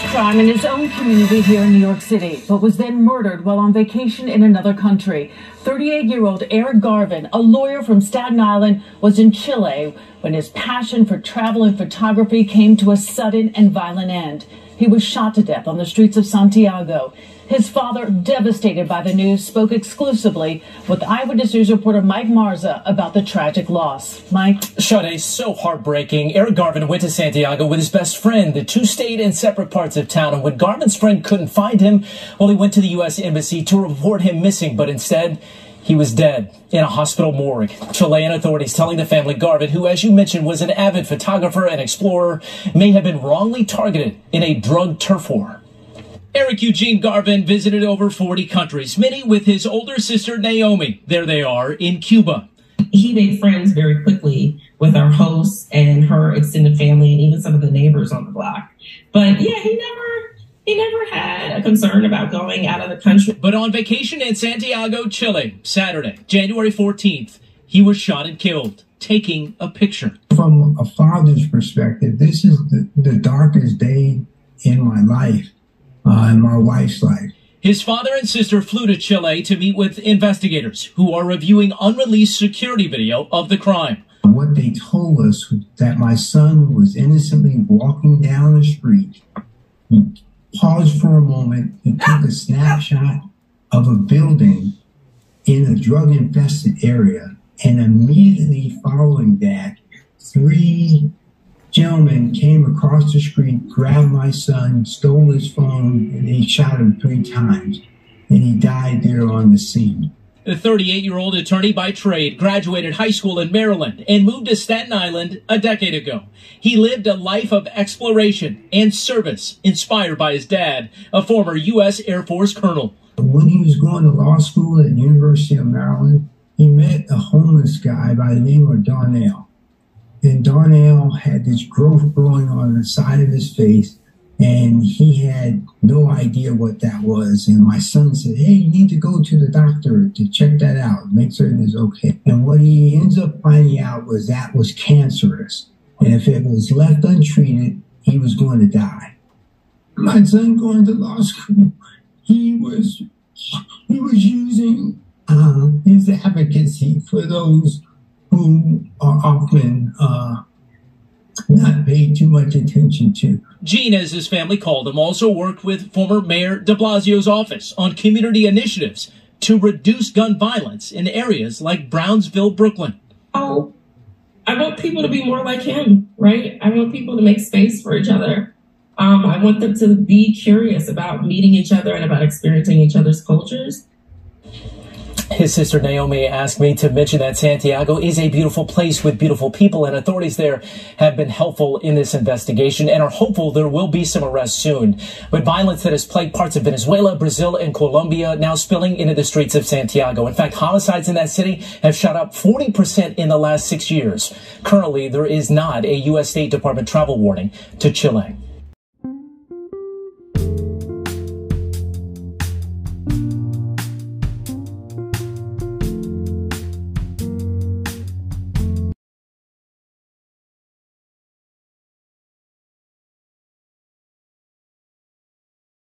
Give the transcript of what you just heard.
crime in his own community here in New York City, but was then murdered while on vacation in another country. 38-year-old Eric Garvin, a lawyer from Staten Island, was in Chile when his passion for travel and photography came to a sudden and violent end. He was shot to death on the streets of Santiago. His father, devastated by the news, spoke exclusively with Eyewitness News reporter Mike Marza about the tragic loss. Mike? Sade, so heartbreaking. Eric Garvin went to Santiago with his best friend. The two stayed in separate parts of town, and when Garvin's friend couldn't find him, well, he went to the U.S. Embassy to report him missing, but instead, he was dead in a hospital morgue. Chilean authorities telling the family Garvin, who, as you mentioned, was an avid photographer and explorer, may have been wrongly targeted in a drug turf war. Eric Eugene Garvin visited over 40 countries, many with his older sister Naomi. There they are in Cuba. He made friends very quickly with our hosts and her extended family and even some of the neighbors on the block. But yeah, he never had a concern about going out of the country. But on vacation in Santiago, Chile, Saturday, January 14th, he was shot and killed, taking a picture. From a father's perspective, this is the darkest day in my life. In my wife's life. His father and sister flew to Chile to meet with investigators who are reviewing unreleased security video of the crime. What they told us was that my son was innocently walking down the street. He paused for a moment and took a snapshot of a building in a drug-infested area. And immediately following that, 3 gentlemen came across the street, grabbed my son, stole his phone, and they shot him 3 times. And he died there on the scene. The 38-year-old attorney by trade graduated high school in Maryland and moved to Staten Island a decade ago. He lived a life of exploration and service, inspired by his dad, a former U.S. Air Force colonel. When he was going to law school at the University of Maryland, he met a homeless guy by the name of Darnell. And Darnell had this growth growing on the side of his face, and he had no idea what that was. And my son said, hey, you need to go to the doctor to check that out, make certain it's okay. And what he ends up finding out was that was cancerous. And if it was left untreated, he was going to die. My son going to law school, he was using his advocacy for those who are often not paid too much attention to. Gene, as his family called him, also worked with former Mayor de Blasio's office on community initiatives to reduce gun violence in areas like Brownsville, Brooklyn. Oh, I want people to be more like him, right? I want people to make space for each other. I want them to be curious about meeting each other and about experiencing each other's cultures. His sister Naomi asked me to mention that Santiago is a beautiful place with beautiful people, and authorities there have been helpful in this investigation and are hopeful there will be some arrests soon. But violence that has plagued parts of Venezuela, Brazil, and Colombia now spilling into the streets of Santiago. In fact, homicides in that city have shot up 40% in the last 6 years. Currently, there is not a U.S. State Department travel warning to Chile.